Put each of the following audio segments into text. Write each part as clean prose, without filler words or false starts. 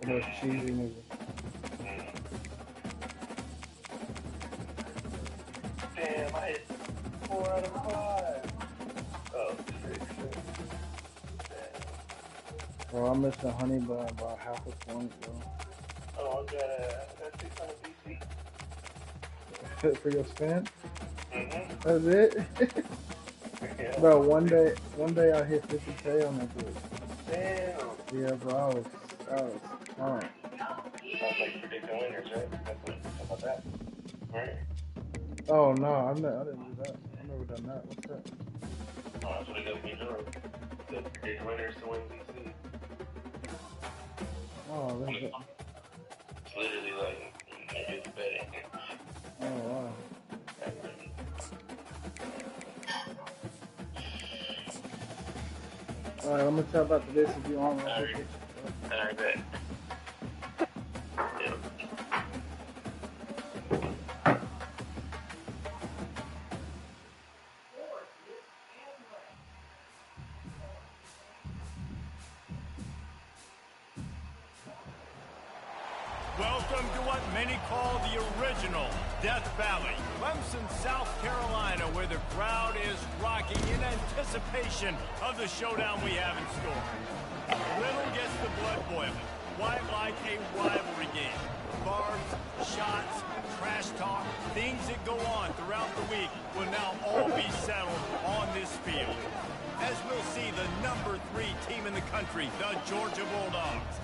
for those cheesy niggas. Damn, I hit 4 out of 5. Oh, 6. Bro, I'm missing honey by about half a point, bro. Oh, I got 600 BC. Fit for your spin? Mm-hmm. That's it? Yeah. Bro, one day I hit 50K on that bitch. Damn. Yeah, bro, I was fine. Sounds like predicting winners, right? How about that? Right? Oh, no, I didn't do that. I've never done that. What's that? Oh, that's what it does me doing. The predict winners to win BC. Oh, that's it. It's literally like, you do the betting. Oh, wow. Alright, I'm gonna tap after this if you want. Alright, bet. Yep. Welcome to what many call the original Death Valley, Clemson, South Carolina, where the crowd is rocking in anticipation of the showdown we have in store. Little gets the blood boiling, quite like a rivalry game. Barbs, shots, trash talk, things that go on throughout the week will now all be settled on this field. As we'll see the number 3 team in the country, the Georgia Bulldogs,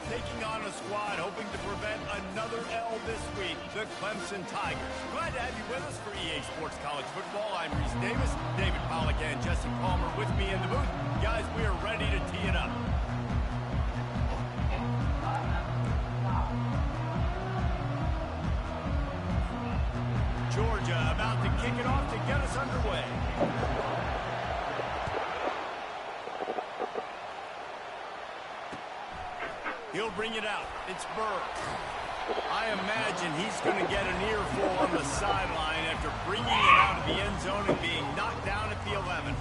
taking on a squad hoping to prevent another L this week, the Clemson Tigers. Glad to have you with us for EA Sports College Football. I'm Reese Davis, David Pollack and Jesse Palmer with me in the booth. Guys, we are ready to tee it up. Georgia about to kick it off to get us underway. He'll bring it out. It's Burr. I imagine he's going to get an earful on the sideline after bringing it out of the end zone and being knocked down at the 11.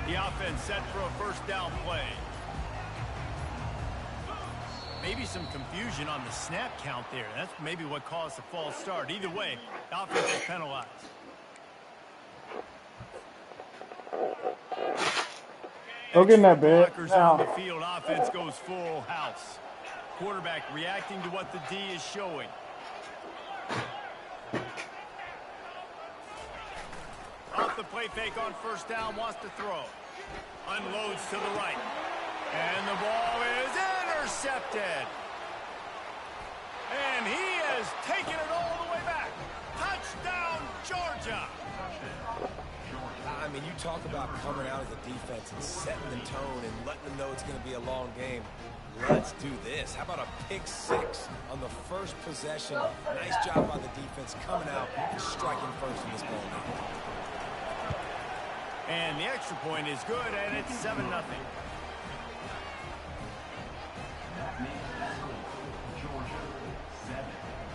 The offense set for a first down play. Maybe some confusion on the snap count there. That's maybe what caused the false start. Either way, the offense is penalized. Go get in that bed. Blockers on the field. Offense goes full house. Quarterback reacting to what the D is showing. Off the play fake on first down, wants to throw. Unloads to the right. And the ball is intercepted. And he has taken it all the way back. Touchdown, Georgia. I mean, you talk about coming out as a defense and setting the tone and letting them know it's going to be a long game. Let's do this. How about a pick 6 on the first possession? Nice job by the defense coming out and striking first in this ball game. And the extra point is good, and it's 7-0.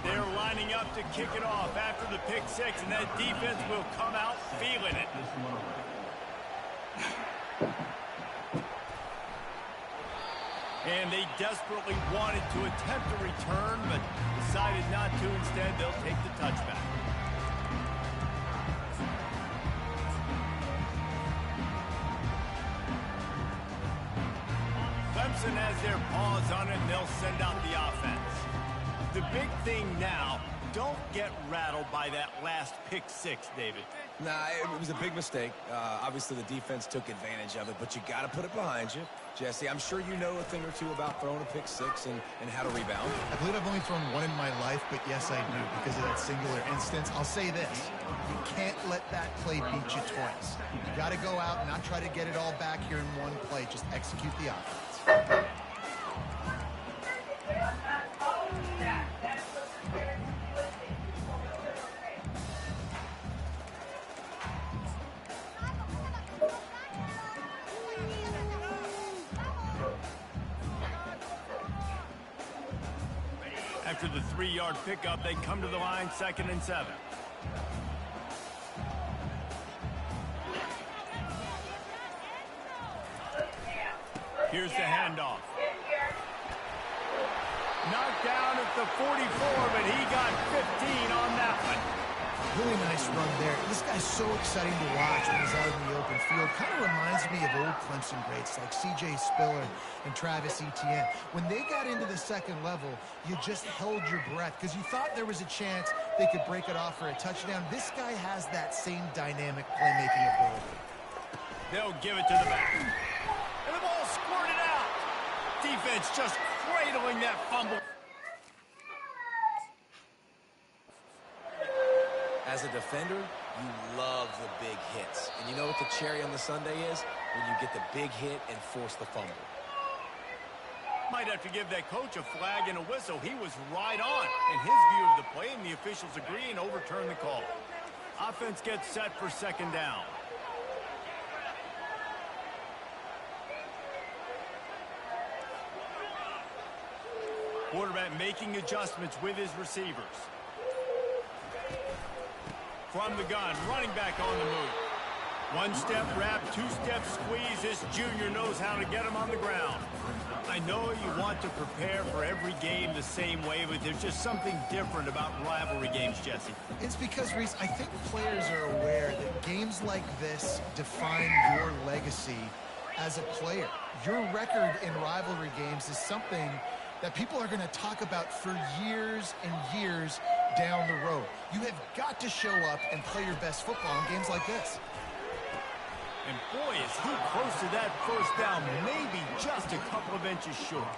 They're lining up to kick it off after the pick 6, and that defense will come out feeling it. And they desperately wanted to attempt a return, but decided not to. Instead, they'll take the touchback. Clemson has their paws on it, and they'll send out the offense. The big thing now, don't get rattled by that last pick 6, David. Nah, it was a big mistake. Obviously, the defense took advantage of it, but you got to put it behind you. Jesse, I'm sure you know a thing or two about throwing a pick 6 and how to rebound. I believe I've only thrown one in my life, but yes, I do because of that singular instance. I'll say this. You can't let that play beat you twice. You got to go out and not try to get it all back here in one play. Just execute the offense. After the 3-yard pickup, they come to the line 2nd and 7. Here's the handoff. Knocked down at the 44, but he got 15 on that one. Really nice run there. This guy's so exciting to watch when he's out in the open field. Kind of reminds me of old Clemson greats like C.J. Spiller and Travis Etienne. When they got into the second level, you just held your breath because you thought there was a chance they could break it off for a touchdown. This guy has that same dynamic playmaking ability. They'll give it to the back. And the ball squirted out. Defense just cradling that fumble. As a defender, you love the big hits. And you know what the cherry on the sundae is? When you get the big hit and force the fumble. Might have to give that coach a flag and a whistle. He was right on in his view of the play, and the officials agree and overturn the call. Offense gets set for 2nd down. Quarterback making adjustments with his receivers. From the gun, running back on the move. 1-step wrap, 2-step squeeze. This junior knows how to get him on the ground. I know you want to prepare for every game the same way, but there's just something different about rivalry games, Jesse. It's because, Reese, I think players are aware that games like this define your legacy as a player. Your record in rivalry games is something that people are going to talk about for years and years down the road. You have got to show up and play your best football in games like this. And boy, is he close to that first down, maybe just a couple of inches short.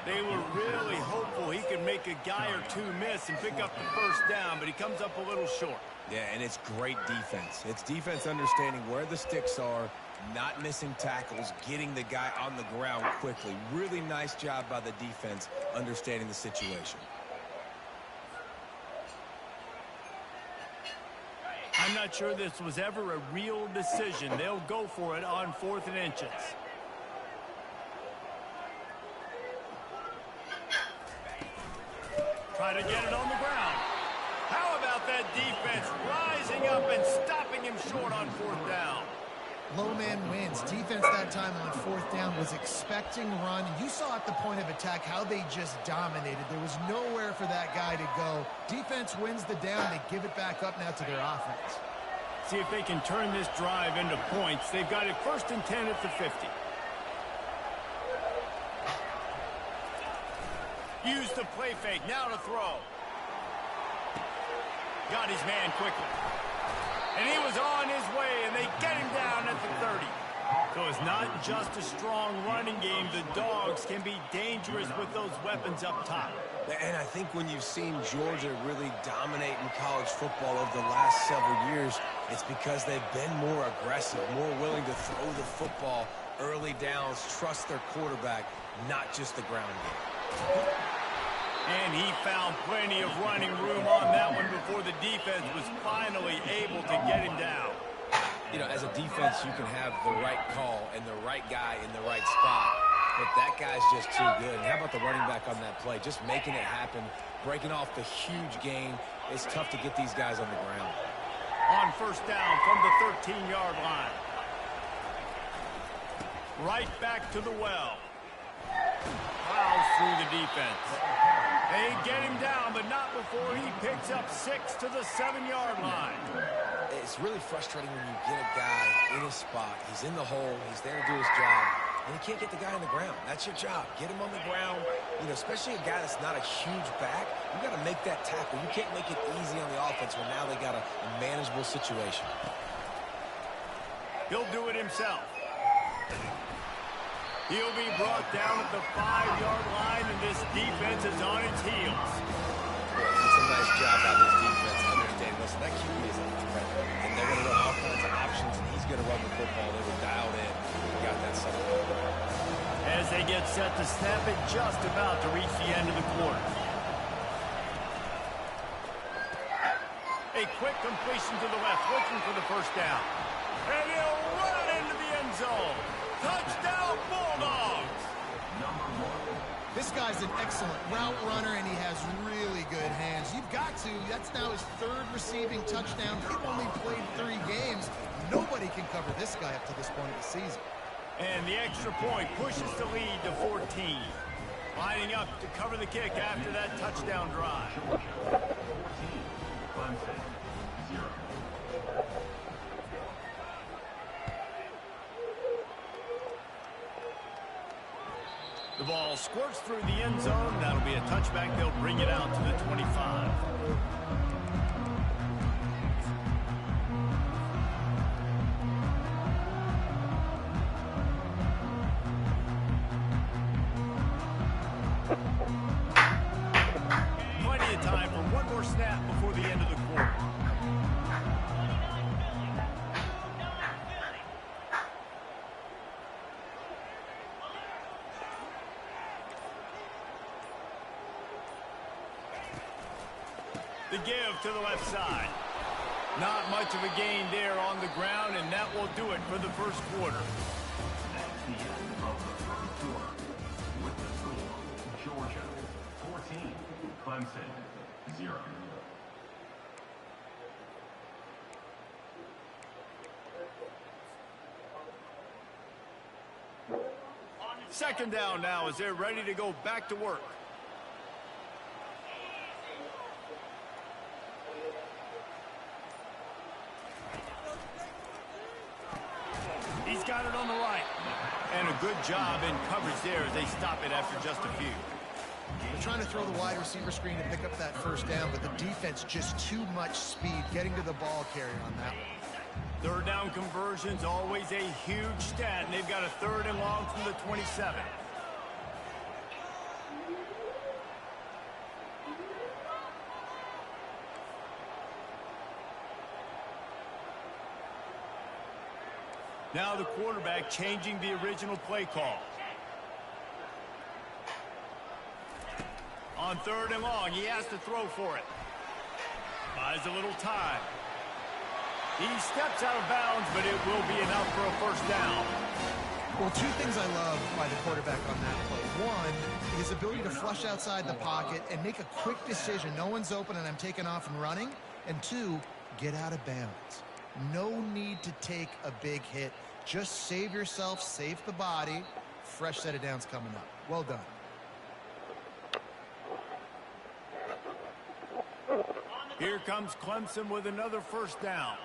They were really hopeful he could make a guy or two miss and pick up the first down, but he comes up a little short. Yeah, and it's great defense. It's defense understanding where the sticks are, not missing tackles, getting the guy on the ground quickly. Really nice job by the defense understanding the situation. I'm not sure this was ever a real decision. They'll go for it on 4th and inches. Try to get it on the ground. How about that defense rising up and stopping him short on 4th down? Low man wins. Defense that time on 4th down was expecting run. You saw at the point of attack how they just dominated. There was nowhere for that guy to go. Defense wins the down. They give it back up now to their offense. See if they can turn this drive into points. They've got it 1st and 10 at the 50. Use the play fake. Now to throw. Got his man quickly. And he was on his way, and they get him down at the 30. So it's not just a strong running game. The Dogs can be dangerous with those weapons up top. And I think when you've seen Georgia really dominate in college football over the last several years, it's because they've been more aggressive, more willing to throw the football early downs, trust their quarterback, not just the ground game. And he found plenty of running room on that one before the defense was finally able to get him down. You know, as a defense, you can have the right call and the right guy in the right spot, but that guy's just too good. And how about the running back on that play? Just making it happen, breaking off the huge gain. It's tough to get these guys on the ground. On 1st down from the 13-yard line. Right back to the well. Plows through the defense. They get him down, but not before he picks up 6 to the 7-yard line. It's really frustrating when you get a guy in his spot. He's in the hole. He's there to do his job. And you can't get the guy on the ground. That's your job. Get him on the ground. You know, especially a guy that's not a huge back. You got to make that tackle. You can't make it easy on the offense when now they got a manageable situation. He'll do it himself. He'll be brought down at the 5-yard line, and this defense is on its heels. It's a nice job by this defense. Understand, listen, that QB is a threat, and they're going to run all kinds of options, and he's going to run the football. They were dialed in. We got that set up. As they get set to snap it, just about to reach the end of the quarter. A quick completion to the left, looking for the 1st down. And he'll run it into the end zone. Touchdown, Bulldogs! This guy's an excellent route runner, and he has really good hands. You've got to. That's now his third receiving touchdown. He only played 3 games. Nobody can cover this guy up to this point of the season. And the extra point pushes the lead to 14. Lining up to cover the kick after that touchdown drive. The ball squirts through the end zone. That'll be a touchback. They'll bring it out to the 25. Plenty of time for one more snap before the end of the quarter. The give to the left side. Not much of a gain there on the ground, and that will do it for the first quarter. That's the end of the first quarter. With the score, Georgia 14, Clemson 0. Second down now as they're ready to go back to work. He's got it on the right. And a good job in coverage there as they stop it after just a few. They're trying to throw the wide receiver screen to pick up that first down, but the defense just too much speed getting to the ball carrier on that one. Third down conversions, always a huge stat, and they've got a 3rd and long from the 27. Now the quarterback changing the original play call. On 3rd and long, he has to throw for it. Buys a little time. He steps out of bounds, but it will be enough for a first down. Well, 2 things I love by the quarterback on that play. One, his ability to flush outside the pocket and make a quick decision. No one's open and I'm taking off and running. And 2, get out of bounds. No need to take a big hit. Just save yourself, save the body. Fresh set of downs coming up. Well done. Here comes Clemson with another first down.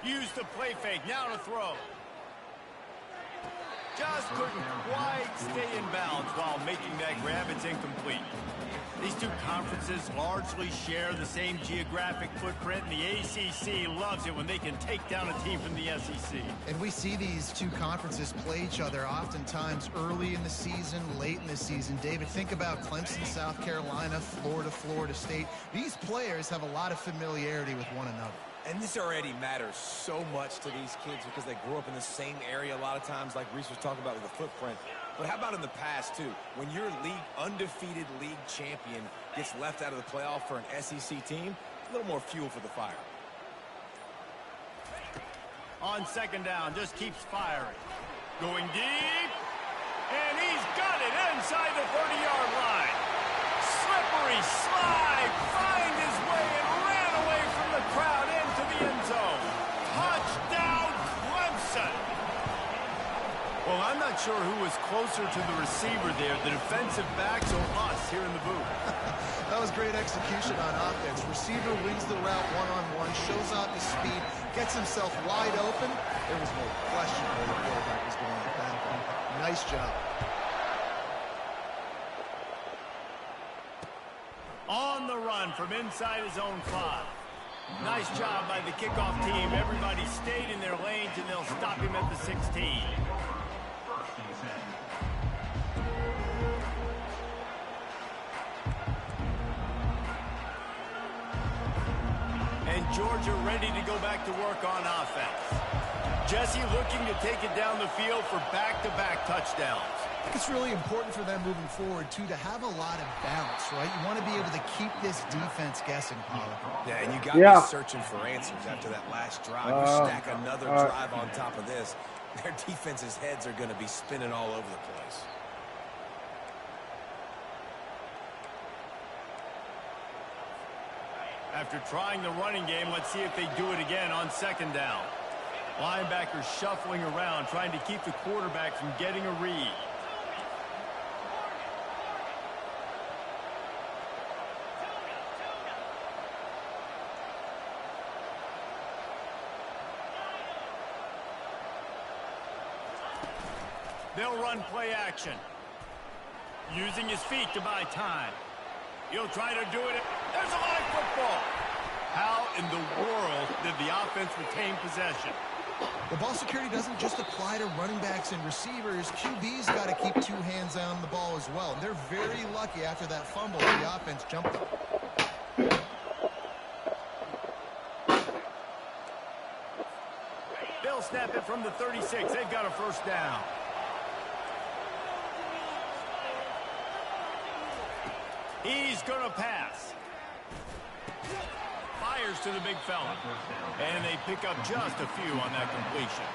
Use the play fake. Now to throw. Just couldn't quite stay in bounds while making that grab. It's incomplete. These 2 conferences largely share the same geographic footprint, and the ACC loves it when they can take down a team from the SEC. And we see these 2 conferences play each other oftentimes early in the season, late in the season. David, think about Clemson, South Carolina, Florida, Florida State. These players have a lot of familiarity with one another. And this already matters so much to these kids because they grew up in the same area a lot of times, like Reese was talking about with the footprint. But how about in the past, too? When your undefeated league champion gets left out of the playoff for an SEC team, a little more fuel for the fire. On 2nd down, just keeps firing. Going deep. And he's got it inside the 30-yard line. Slippery slide. Find his way and ran away from the crowd into the end zone. Touchdown, Clemson. Well, I'm not sure who was closer to the receiver there, the defensive backs or us here in the booth. That was great execution on offense. Receiver wins the route one-on-one, shows off his speed, gets himself wide open. There was no question where the quarterback was going with that one. Nice job. On the run from inside his own 5. Nice job by the kickoff team. Everybody stayed in their lanes, and they'll stop him at the 16. And Georgia ready to go back to work on offense. Jesse looking to take it down the field for back-to-back touchdowns. think it's really important for them moving forward, too, to have a lot of balance, right? You want to be able to keep this defense guessing, Pollard. Yeah, and you got to be searching for answers after that last drive. You stack another drive on top of this, their defense's heads are going to be spinning all over the place. After trying the running game, let's see if they do it again on second down. Linebackers shuffling around, trying to keep the quarterback from getting a read. They'll run play action. Using his feet to buy time. He'll try to do it. There's a live football. How in the world did the offense retain possession? The ball security doesn't just apply to running backs and receivers. QB's got to keep two hands on the ball as well. And they're very lucky after that fumble the offense jumped on. They'll snap it from the 36. They've got a first down. He's going to pass. Fires to the big fella. And they pick up just a few on that completion.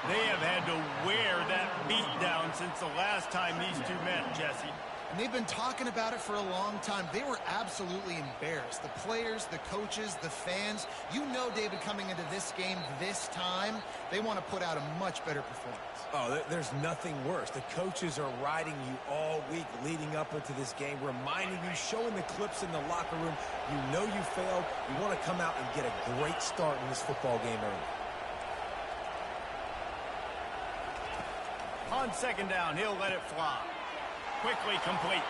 They have had to wear that beat down since the last time these two met, Jesse. And they've been talking about it for a long time. They were absolutely embarrassed. The players, the coaches, the fans. You know, David, coming into this game this time, they want to put out a much better performance. Oh, there's nothing worse. The coaches are riding you all week leading up into this game, reminding you, showing the clips in the locker room. You know you failed. You want to come out and get a great start in this football game early. On second down, he'll let it fly. Quickly complete.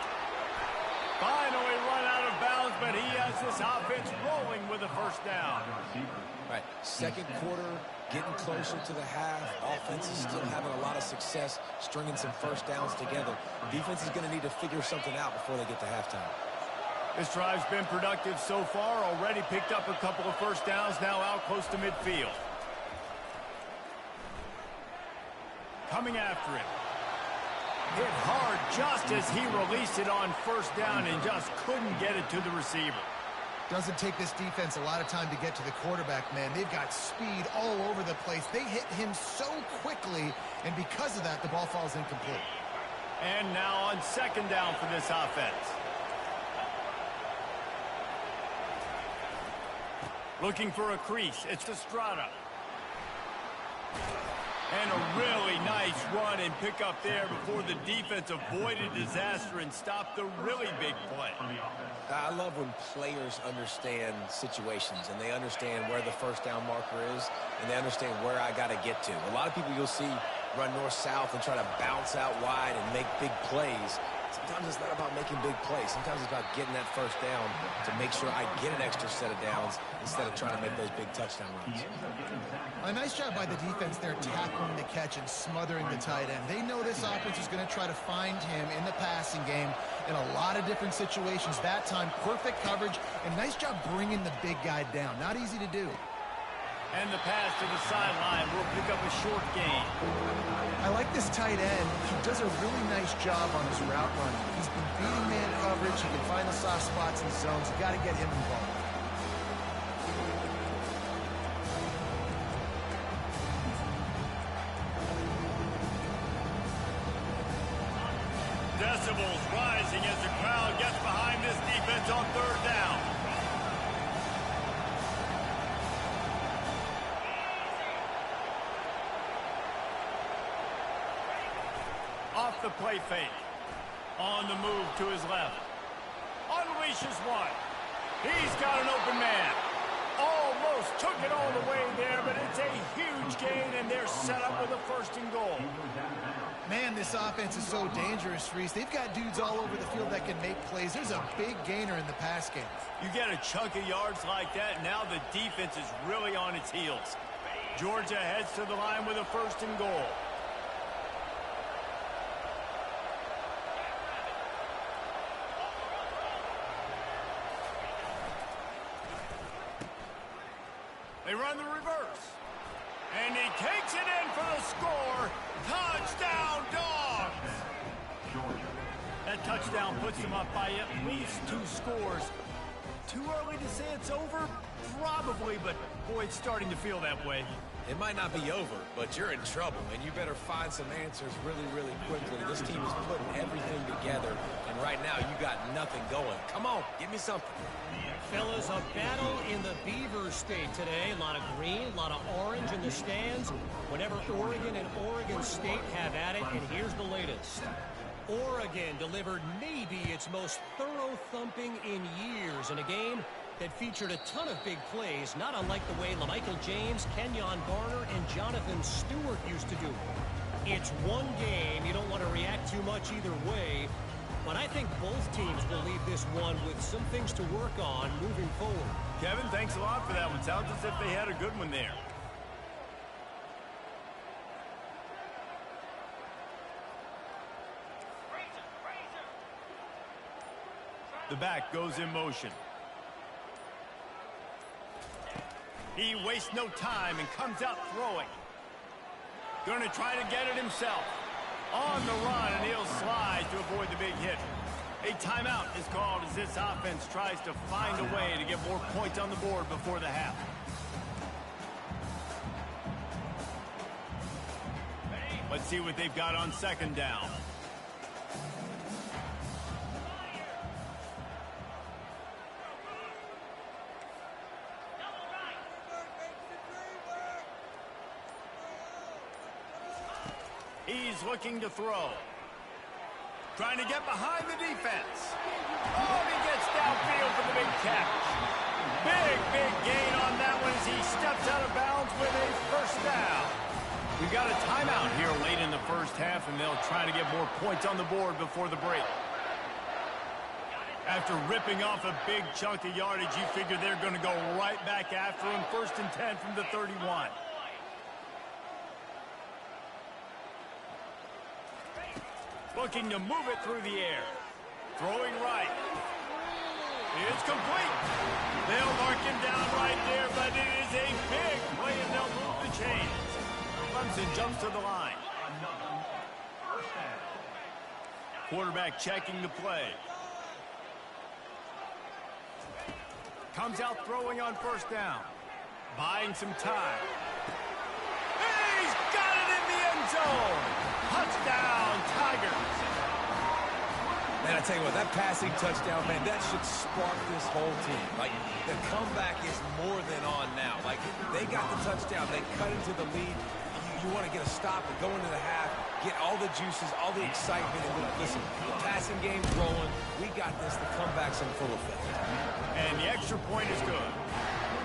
Finally run out of bounds, but he has this offense rolling with a first down. All right, second quarter, getting closer to the half. Offense is still having a lot of success stringing some first downs together. Defense is going to need to figure something out before they get to halftime. This drive's been productive so far. Already picked up a couple of first downs, now out close to midfield. Coming after it. Hit hard just as he released it on first down and just couldn't get it to the receiver. Doesn't take this defense a lot of time to get to the quarterback, man. They've got speed all over the place. They hit him so quickly, and because of that, the ball falls incomplete. And now on second down for this offense. Looking for a crease. It's Estrada. And a really nice run and pick up there before the defense avoided disaster and stopped the really big play. I love when players understand situations and they understand where the first down marker is and they understand where I got to get to. A lot of people you'll see run north-south and try to bounce out wide and make big plays. Sometimes it's not about making big plays. Sometimes it's about getting that first down to make sure I get an extra set of downs instead of trying to make those big touchdown runs. A nice job by the defense there tackling the catch and smothering the tight end. They know this offense is going to try to find him in the passing game in a lot of different situations. That time, perfect coverage, and nice job bringing the big guy down. Not easy to do. And the pass to the sideline will pick up a short gain. I like this tight end. He does a really nice job on his route running. He's been beating man coverage. He can find the soft spots and zones. You got to get him involved. Decibels rising as the crowd gets behind this defense on third down. Off the play fake. On the move to his left. Unleashes one. He's got an open man. Almost took it all the way there, but it's a huge gain, and they're set up with a first and goal. Man, this offense is so dangerous, Reese. They've got dudes all over the field that can make plays. There's a big gainer in the pass game. You get a chunk of yards like that, now the defense is really on its heels. Georgia heads to the line with a first and goal. They run the reverse. And he takes it in for the score. Touchdown, Dogs! touchdown puts them up by at least 2 scores. Too early to say it's over? Probably, but boy, it's starting to feel that way. It might not be over, but you're in trouble, and you better find some answers really, really quickly. This team is putting everything together, and right now you got nothing going. Come on, give me something. Fellas, a battle in the Beaver State today. A lot of green, a lot of orange in the stands. Whenever Oregon and Oregon State have at it, and here's the latest. Oregon delivered maybe its most thorough thumping in years in a game that featured a ton of big plays, not unlike the way LaMichael James, Kenyon Garner, and Jonathan Stewart used to do. It's one game. You don't want to react too much either way, but I think both teams will leave this one with some things to work on moving forward. Kevin, thanks a lot for that one. Sounds as if they had a good one there. The back goes in motion. He wastes no time and comes out throwing. Going to try to get it himself. On the run, and he'll slide to avoid the big hit. A timeout is called as this offense tries to find a way to get more points on the board before the half. Let's see what they've got on second down. He's looking to throw. Trying to get behind the defense. Oh, he gets downfield for the big catch. Big gain on that one as he steps out of bounds with a first down. We've got a timeout here late in the first half, and they'll try to get more points on the board before the break. After ripping off a big chunk of yardage, you figure they're going to go right back after him. 1st and 10 from the 31. Looking to move it through the air. Throwing right. It's complete. They'll mark him down right there, but it is a big play, and they'll move the chains. Clemson jumps to the line. Quarterback checking the play. Comes out throwing on first down. Buying some time. He's got it in the end zone. Touchdown, Tigers. Man, I tell you what, that passing touchdown, man, that should spark this whole team. Like, the comeback is more than on now. Like, they got the touchdown. They cut into the lead. You want to get a stop and go into the half, get all the juices, all the excitement. And listen, the passing game's rolling. We got this. The comeback's in full effect. And the extra point is good.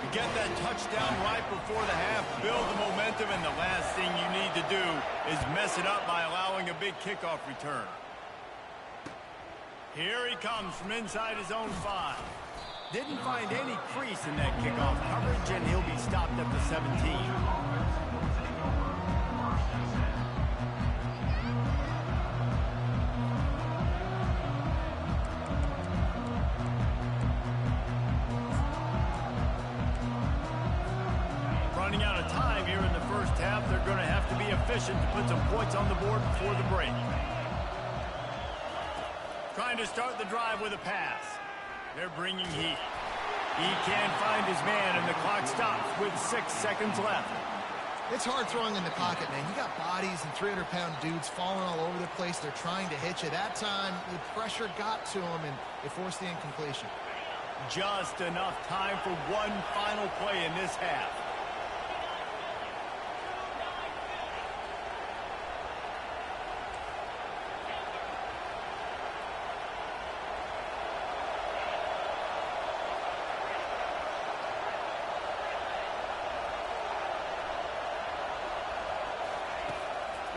You get that touchdown right before the half, build the momentum, and the last thing you need to do is mess it up by allowing a big kickoff return. Here he comes from inside his own 5. Didn't find any crease in that kickoff coverage, and he'll be stopped at the 17. Running out of time here in the first half. They're going to have to be efficient to put some points on the board before the break. Trying to start the drive with a pass. They're bringing heat. He can't find his man, and the clock stops with 6 seconds left. It's hard throwing in the pocket, man. You got bodies and 300-pound dudes falling all over the place. They're trying to hit you. That time, the pressure got to him, and it forced the incompletion. Just enough time for one final play in this half.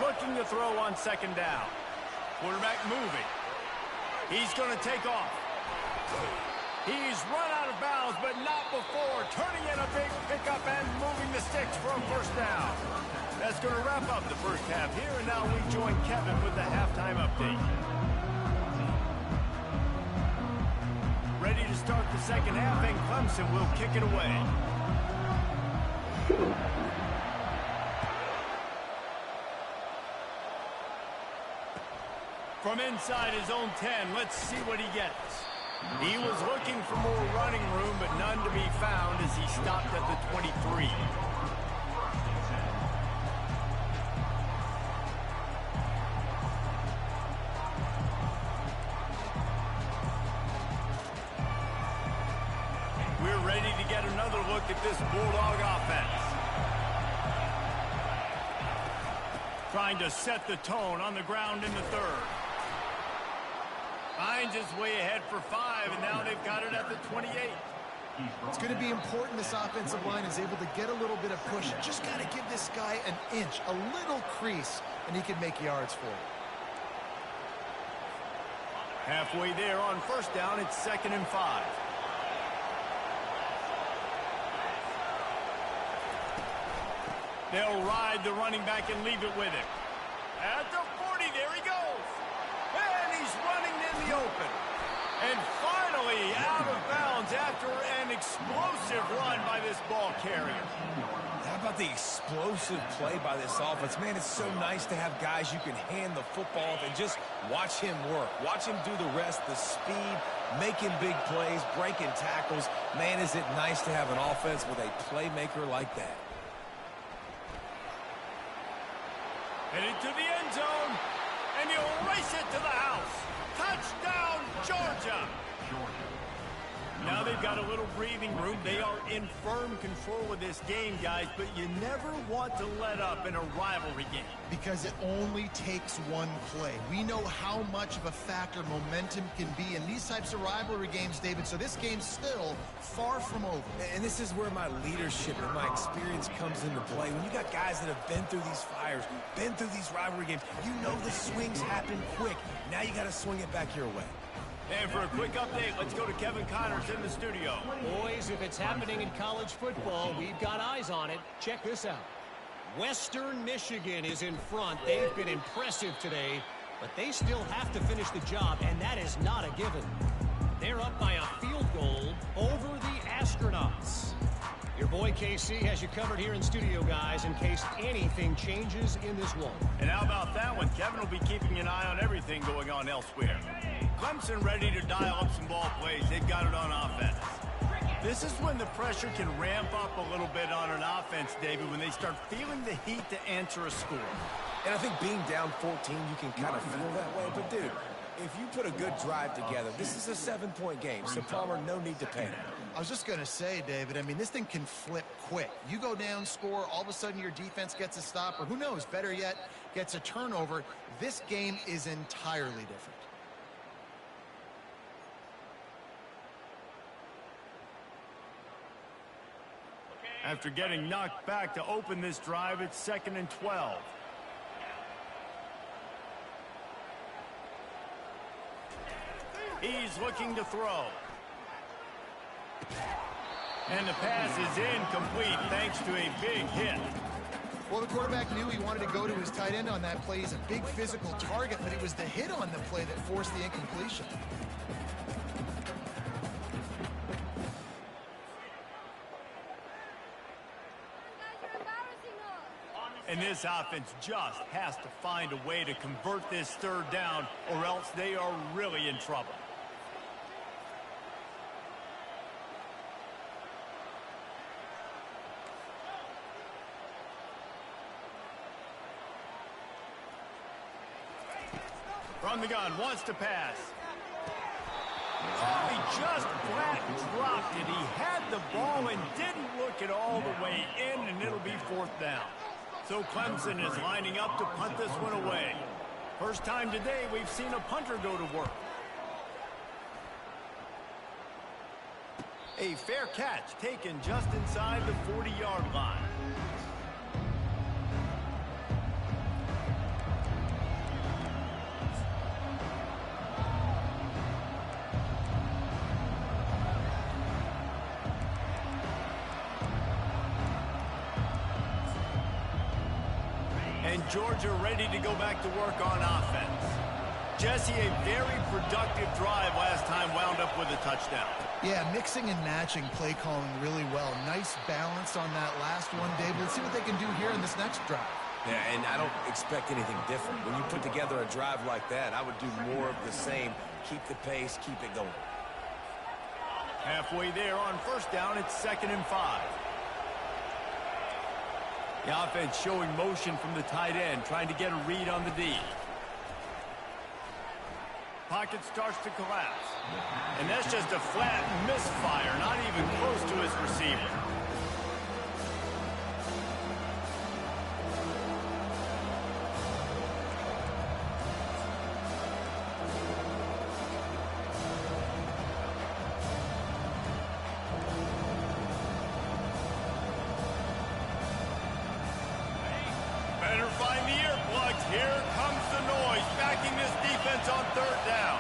Looking to throw on second down. Quarterback moving. He's going to take off. He's run out of bounds, but not before turning in a big pickup and moving the sticks for a first down. That's going to wrap up the first half here, and now we join Kevin with the halftime update. Ready to start the second half, and Clemson will kick it away. From inside his own 10, let's see what he gets. He was looking for more running room, but none to be found as he stopped at the 23. We're ready to get another look at this Bulldog offense. Trying to set the tone on the ground in the third. Finds his way ahead for 5, and now they've got it at the 28. It's going to be important this offensive line is able to get a little bit of push. Just got to give this guy an inch, a little crease, and he can make yards for it. Halfway there on first down, it's 2nd and 5. They'll ride the running back and leave it with him. At the 40, there he goes. And he's running in the open. And finally out of bounds after an explosive run by this ball carrier. How about the explosive play by this offense? Man, it's so nice to have guys you can hand the football off and just watch him work. Watch him do the rest, the speed, making big plays, breaking tackles. Man, is it nice to have an offense with a playmaker like that. Headed to the end zone, and he'll race it to the house. Touchdown, Georgia! Now they've got a little breathing room. They are in firm control of this game, guys, but you never want to let up in a rivalry game. Because it only takes one play. We know how much of a factor momentum can be in these types of rivalry games, David, so this game's still far from over. And this is where my leadership and my experience comes into play. When you got guys that have been through these fires, been through these rivalry games, you know the swings happen quick. Now you got to swing it back your way. And for a quick update, let's go to Kevin Connors in the studio. Boys, if it's happening in college football, we've got eyes on it. Check this out. Western Michigan is in front. They've been impressive today, but they still have to finish the job, and that is not a given. They're up by a field goal over the Astronauts. Your boy KC has you covered here in studio, guys, in case anything changes in this one. And how about that one? Kevin will be keeping an eye on everything going on elsewhere. Clemson ready to dial up some ball plays. They've got it on offense. This is when the pressure can ramp up a little bit on an offense, David, when they start feeling the heat to answer a score. And I think being down 14, you can kind of feel that way. But, dude, if you put a good drive together, this is a 7-point game. So, Palmer, no need to panic. I was just going to say, David, I mean, this thing can flip quick. You go down, score, all of a sudden your defense gets a stop, or who knows, better yet, gets a turnover. This game is entirely different. After getting knocked back to open this drive, it's 2nd and 12. He's looking to throw. And the pass is incomplete thanks to a big hit. Well, the quarterback knew he wanted to go to his tight end on that play. He's a big physical target, but it was the hit on the play that forced the incompletion. And this offense just has to find a way to convert this third down, or else they are really in trouble. From the gun, wants to pass. Oh, he just flat dropped it. He had the ball and didn't look it all the way in, and it'll be 4th down. So Clemson is lining up to punt this one away. First time today we've seen a punter go to work. A fair catch taken just inside the 40-yard line. And Georgia ready to go back to work on offense. Jesse, a very productive drive last time, wound up with a touchdown. Yeah, mixing and matching play calling really well. Nice balance on that last one, Dave. Let's see what they can do here in this next drive. Yeah, and I don't expect anything different. When you put together a drive like that, I would do more of the same. Keep the pace, keep it going. Halfway there on first down, it's 2nd and 5. The offense showing motion from the tight end, trying to get a read on the D. Pocket starts to collapse. And that's just a flat misfire, not even close to his receiver. Better find the earplugs. Here comes the noise, backing this defense on 3rd down.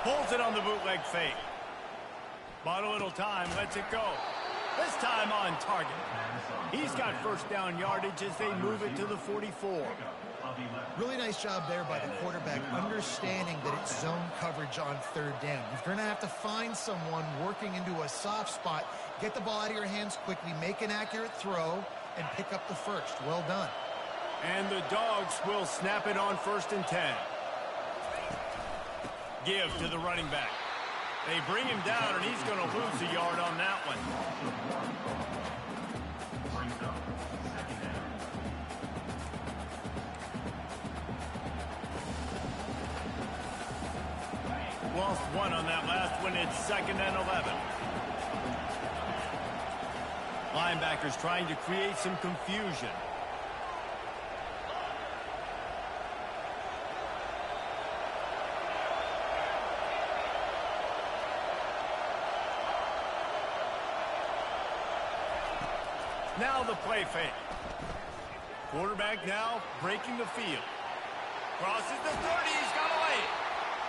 Pulls it on the bootleg fake. Bought a little time, lets it go. This time on target. He's got first down yardage as they move it to the 44. Really nice job there by the quarterback, understanding that it's zone coverage on 3rd down. You're going to have to find someone working into a soft spot, get the ball out of your hands quickly, make an accurate throw, and pick up the first. Well done. And the Dogs will snap it on 1st and 10. Give to the running back. They bring him down, and he's going to lose a yard on that one. Lost one on that last one. It's 2nd and 11. Linebackers trying to create some confusion. Now the play fake. Quarterback now breaking the field. Crosses the 30, he's got away.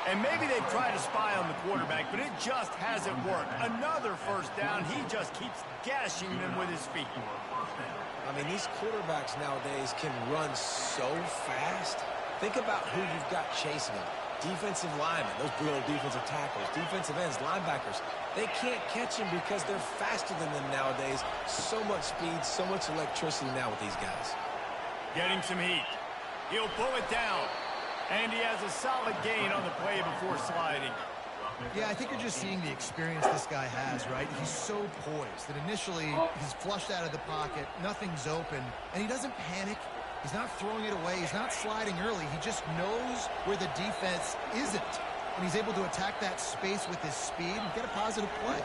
And maybe they've tried to spy on the quarterback, but it just hasn't worked. Another first down, he just keeps gashing them with his feet. I mean, these quarterbacks nowadays can run so fast. Think about who you've got chasing them. Defensive linemen, those brutal defensive tackles, defensive ends, linebackers. They can't catch him because they're faster than them nowadays. So much speed, so much electricity now with these guys. Getting some heat. He'll pull it down. And he has a solid gain on the play before sliding. Yeah, I think you're just seeing the experience this guy has, right? He's so poised that initially he's flushed out of the pocket, nothing's open, and he doesn't panic. He's not throwing it away. He's not sliding early. He just knows where the defense isn't, and he's able to attack that space with his speed and get a positive play.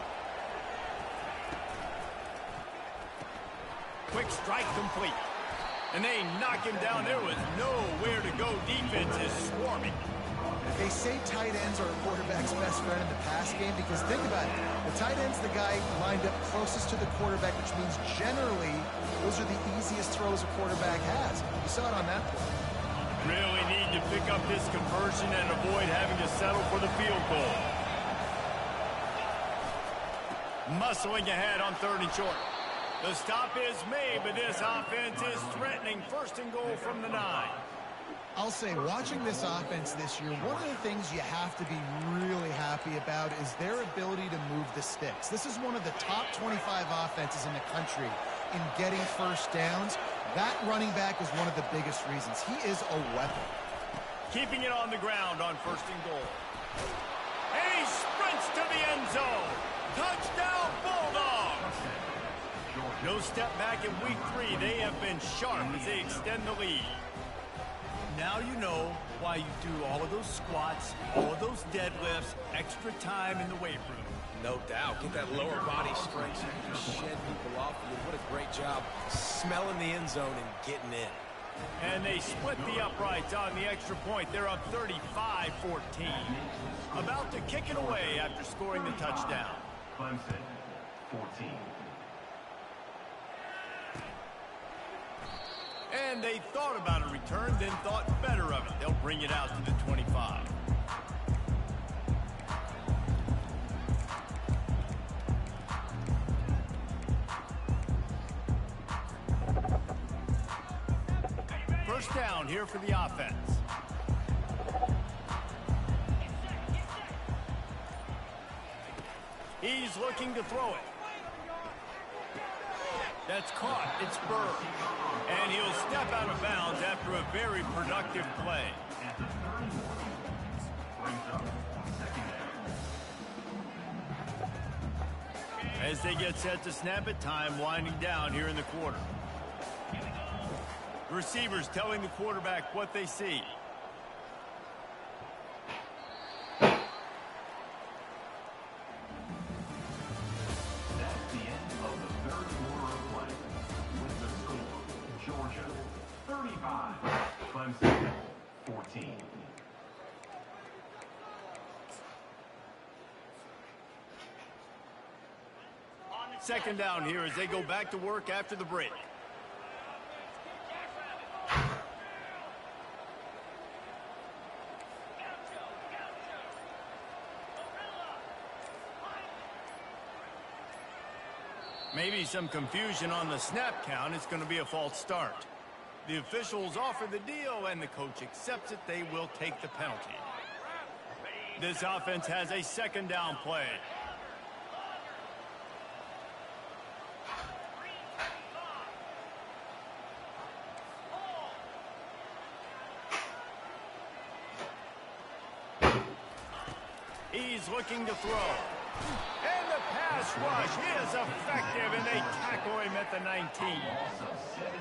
Quick strike complete. And they knock him down. There was nowhere to go. Defense is swarming. They say tight ends are a quarterback's best friend in the pass game because think about it. The tight end's the guy lined up closest to the quarterback, which means generally those are the easiest throws a quarterback has. You saw it on that play. Really need to pick up this conversion and avoid having to settle for the field goal. Muscling ahead on 3rd and short. The stop is made, but this offense is threatening 1st and goal from the 9. I'll say, watching this offense this year, one of the things you have to be really happy about is their ability to move the sticks. This is one of the top 25 offenses in the country in getting first downs. That running back is one of the biggest reasons. He is a weapon. Keeping it on the ground on 1st and goal. And he sprints to the end zone. Touchdown, Bulldogs! No step back in week 3. They have been sharp as they extend the lead. Now you know why you do all of those squats, all of those deadlifts, extra time in the weight room. No doubt. Get that lower body strength so you can just shed people off you. What a great job smelling the end zone and getting in. And they split the uprights on the extra point. They're up 35-14. About to kick it away after scoring the touchdown. Clemson, 14. And they thought about a return, then thought better of it. They'll bring it out to the 25. First down here for the offense. He's looking to throw it. That's caught. It's Burr. And he'll step out of bounds after a very productive play. At the 31, brings up second down. As they get set to snap it, time winding down here in the quarter. Receivers telling the quarterback what they see. That's the end of the third quarter of play. With the score, Georgia 35, Clemson 14. Second down here as they go back to work after the break. Maybe some confusion on the snap count. It's going to be a false start. The officials offer the deal, and the coach accepts it. They will take the penalty. This offense has a second down play. He's looking to throw. And the pass rush is effective, and they tackle him at the 19.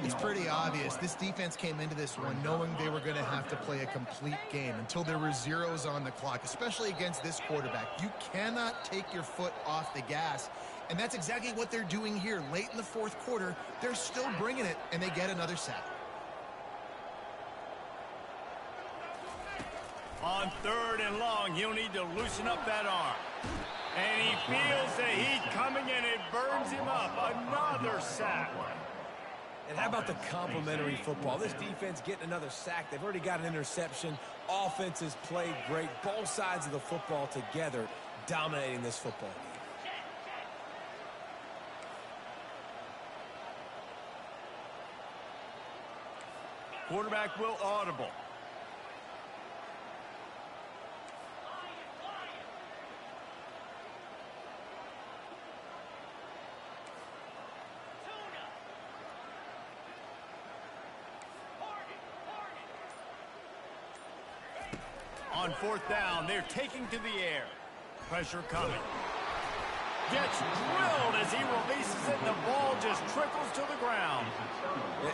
It's pretty obvious. This defense came into this one knowing they were going to have to play a complete game until there were zeros on the clock, especially against this quarterback. You cannot take your foot off the gas, and that's exactly what they're doing here. Late in the fourth quarter, they're still bringing it, and they get another sack. On third and long, he'll need to loosen up that arm. And he feels the heat coming, and it burns him up. Another sack. And how about the complimentary football? This defense getting another sack. They've already got an interception. Offense has played great. Both sides of the football together dominating this football game. Quarterback will audible. On fourth down, they're taking to the air. Pressure coming. Gets drilled as he releases it, and the ball just trickles to the ground.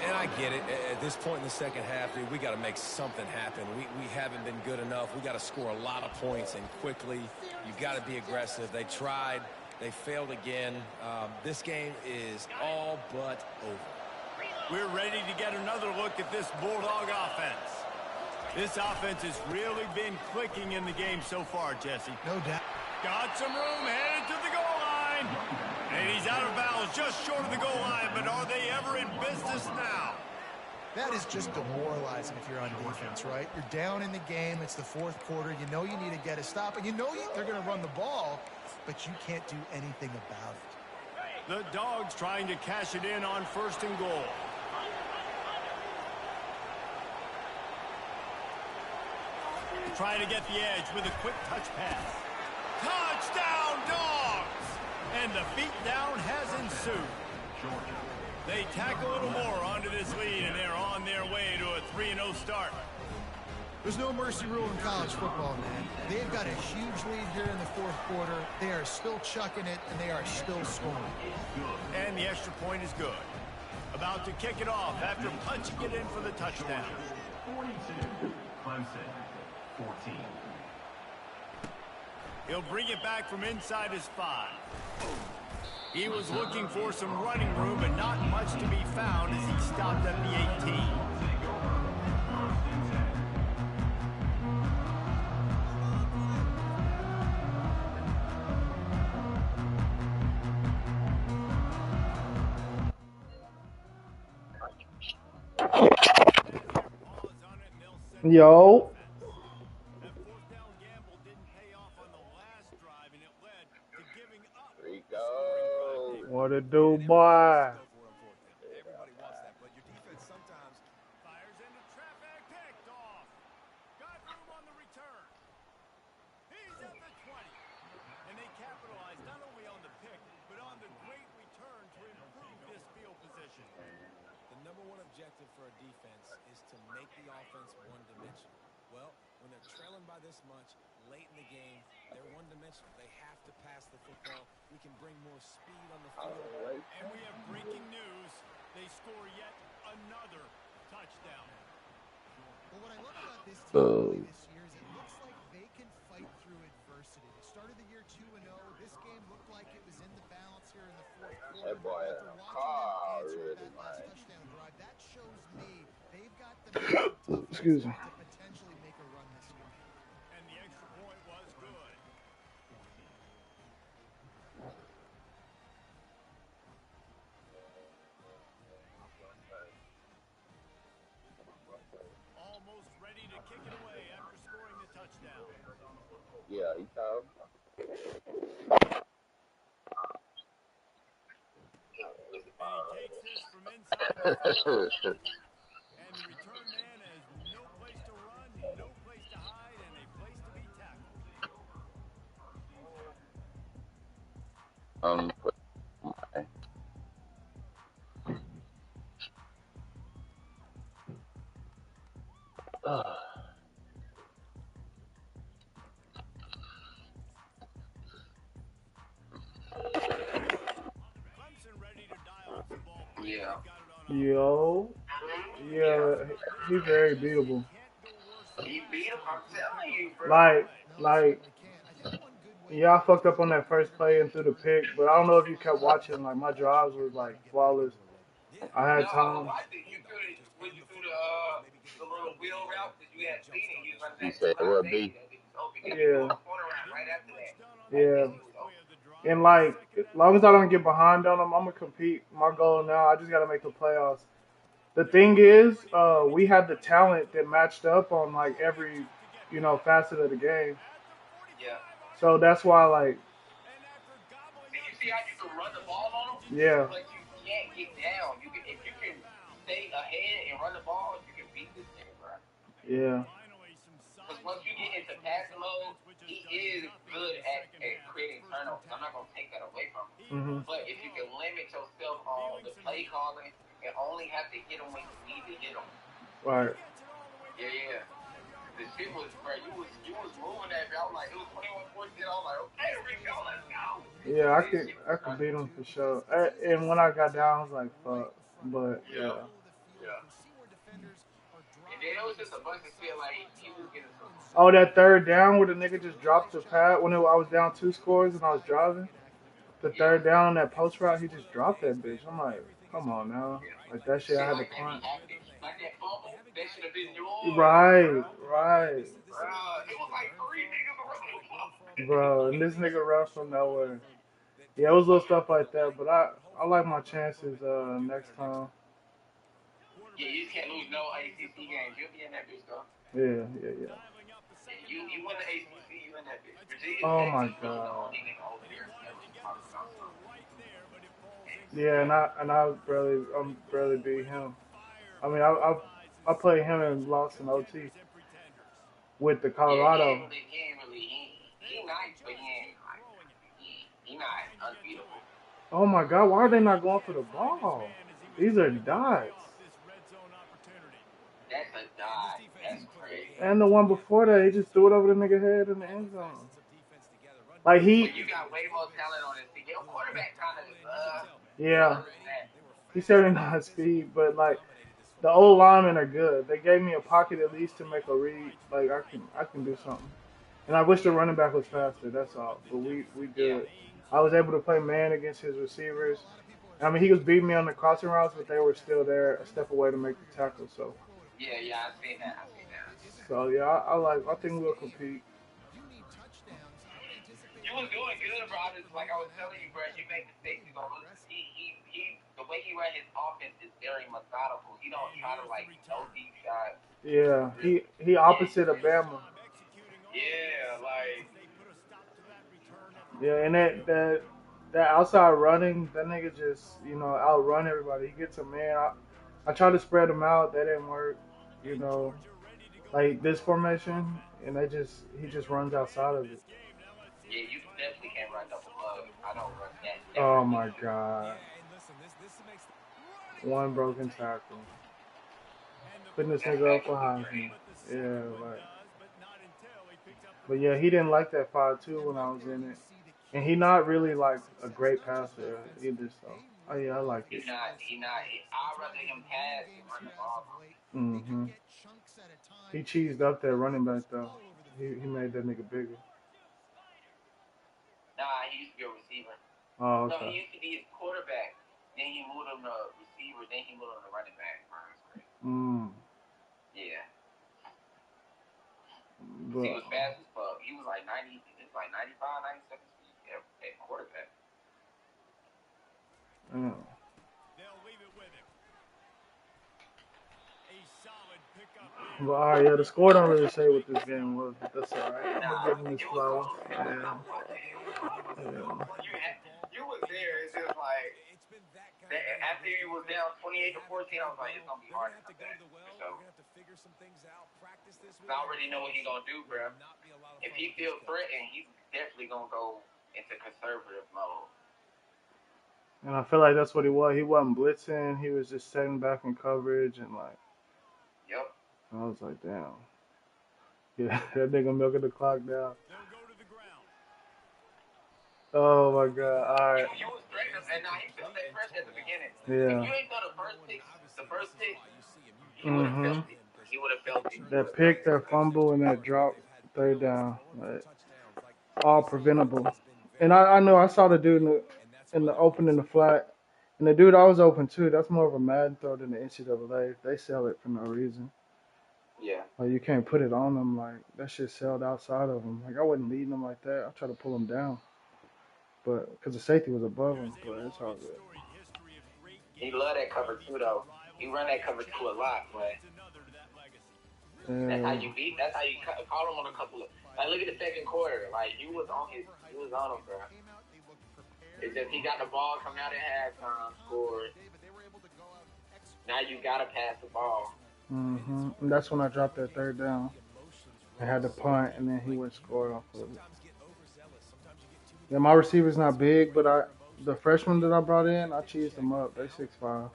And I get it. At this point in the second half, dude, we got to make something happen. We haven't been good enough. We got to score a lot of points and quickly. You've got to be aggressive. They tried. They failed again. This game is all but over. We're ready to get another look at this Bulldog offense. This offense has really been clicking in the game so far, Jesse. No doubt. Got some room, headed to the goal line. And he's out of bounds, just short of the goal line, but are they ever in business now? That is just demoralizing if you're on defense, right? You're down in the game. It's the fourth quarter. You know you need to get a stop, and you know they're going to run the ball, but you can't do anything about it. The Dogs trying to cash it in on first and goal. Trying to get the edge with a quick touch pass. Touchdown, Dogs! And the beatdown has ensued. They tack a little more onto this lead, and they're on their way to a 3-0 start. There's no mercy rule in college football, man. They've got a huge lead here in the fourth quarter. They are still chucking it, and they are still scoring. And the extra point is good. About to kick it off after punching it in for the touchdown. 42, Clemson 14. He'll bring it back from inside his 5. He was looking for some running room, but not much to be found as he stopped at the 18. Yo. What it do, boy? Everybody wants that, but your defense sometimes Fires into traffic, picked off. Got room on the return. He's at the 20. And they capitalized not only on the pick, but on the great return to improve this field position. The number one objective for a defense is to make the offense one-dimensional. Well, when they're trailing by this much late in the game, they're one-dimensional. They have to pass the football. We can bring more speed on the field. And we have breaking news. They score yet another touchdown. Well, what I love about this team this year is it looks like they can fight through adversity. They started the year 2-0. This game looked like it was in the balance here in the fourth quarter. That boy had a car already, man. Touchdown drive, that shows me they've got the mental Excuse me. to potentially make a run this year. And the extra point was good. Almost ready to kick it away after scoring the touchdown. Yeah, he told. And he takes this from inside the 5. And the return man has no place to run, no place to hide, and a place to be tackled. Clemson ready to dial up the ball. Yeah. Yo. Yeah, he's very beatable. He beat him, I'm telling you, bro. Like, yeah, I fucked up on that first play and threw the pick, but I don't know if you kept watching. Like, my drives was, like, flawless. I had time. When you threw the little wheel route that you had seen it, you was He said, what, B? Yeah. Right after that. Yeah. And, like, as long as I don't get behind on them, I'm going to compete. My goal now, I just got to make the playoffs. The thing is, we had the talent that matched up on, like, every, facet of the game. Yeah. So that's why, like... And you see how you can run the ball on them? Yeah. But you can't get down. If you can stay ahead and run the ball, you can beat this game, bro. Yeah. Because once you get into passing mode, he is good at creating turnovers. I'm not going to take that away from him. Mm-hmm. But if you can limit yourself on the play calling and only have to hit him when you need to hit him. Right. Yeah. The shit was, bro, you was moving that, bro. I was like, it was 21-14. I was like, okay, Rico, let's go. Yeah, I could beat him for sure. And when I got down, I was like, fuck. But, yeah. And then it was just a bunch of shit, like, he was getting some... Oh, that third down where the nigga just dropped the pad when I was down 2 scores and I was driving? The third down on that post route, he just dropped that bitch. I'm like, come on now. Like, that shit I had to punt. Like that fumble, that should have been yours. Right. It was like 3 niggas around. Bro, and this nigga run from nowhere. Yeah, it was little stuff like that, but I like my chances next time. Yeah, you can't lose no ACC games. You'll be in that bitch, though. Yeah. You win the ACC, you in that bitch. Virginia Oh Tech, my you God. over there. Yeah, and I barely beat him. I mean, I played him and lost in OT with the Colorado. Yeah, he nice, but he not unbeatable. Oh my God, why are they not going for the ball? These are dots. That's a dot. That's crazy. And the one before that, he just threw it over the nigga head in the end zone. Like But you got way more talent on this team. Your quarterback kind of yeah. He's certainly not speed, but like the old linemen are good. They gave me a pocket at least to make a read. Like I can do something. And I wish the running back was faster. That's all. But we good. I was able to play man against his receivers. I mean, he was beating me on the crossing routes, but they were still there, a step away to make the tackle. So. Yeah, I've seen that. So yeah, I think we'll compete. You was doing good, bro. Like I was telling you, bro, you make mistakes, you gonna lose. He the way he ran his offense is very methodical. He don't try to like no deep shots. Yeah, he opposite of Bama. Yeah, like. Yeah, and that outside running, that nigga just outrun everybody. He gets a man. I tried to spread him out, that didn't work. Like this formation, and he just runs outside of it. Yeah, you definitely can't run double plug. I don't run that. Oh my God. one broken tackle. Putting this nigga up for Heisman. Yeah, like. But yeah, he didn't like that 5-2 when I was in it. And he not really like a great passer either, so. Oh yeah, I like it. I'd rather him pass than run the ball. Mm-hmm. He cheesed up that running back though. He made that nigga bigger. Nah, he used to be a receiver. Oh, No, okay. he used to be his quarterback. Then he moved him to receiver. Then he moved him to running back. Yeah. But, He was fast as fuck. He was like 90. It was like 95, 97 speed at quarterback. yeah. They'll leave it with him. A solid pickup there. But all right, yeah, the score don't really say what this game was, but that's all right. I'm gonna give him his flowers. Yeah. You was there. It's just like after you was down 28-14, I was like, it's gonna be hard to come back. So I already know what he's gonna do, bro. If he feels threatened, he's definitely gonna go into conservative mode. And I feel like that's what he was. He wasn't blitzing. He was just setting back in coverage and like. Yep. I was like, damn. Yeah, that nigga milking the clock down. They'll go to the ground. Oh my god! All right. You was threatening, and now he felt that pressure at the beginning. Yeah. If you ain't throw the first pick, he would have felt it. He would have felt it. That pick, that fumble, and that drop, third down, like, all preventable. And I know I saw the dude in the open in the flat, and the dude I was open too. That's more of a Madden throw than the NCAA. They sell it for no reason. Yeah. Like you can't put it on them. Like that shit sold outside of them. Like I wasn't leading them like that. I tried to pull them down, but because the safety was above him. But it's all good. He love that cover too, though. He run that cover two a lot, but that's how you beat. That's how you call him on a couple of. Like look at the second quarter. Like you was on him, bro. It's just he got the ball coming out at halftime, scored. Now you gotta pass the ball. And that's when I dropped that third down. I had to punt, and then he went score off of it. Yeah, my receiver's not big, but the freshman that I brought in, I cheesed them up. They 6'5",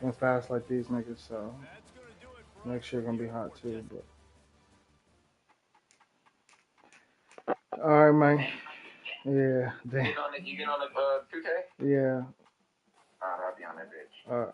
and fast like these niggas, so next year gonna be hot too. But all right, man. Yeah. Damn. You get on the 2K? Yeah. Alright, I'll be on that bitch. All right.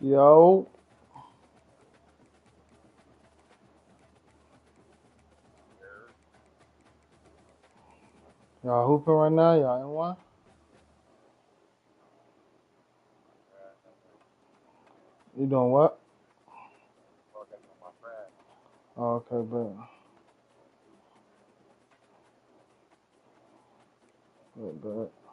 Yo. Y'all hooping right now? Y'all in one? You doing what? Oh, okay, bet. Bet.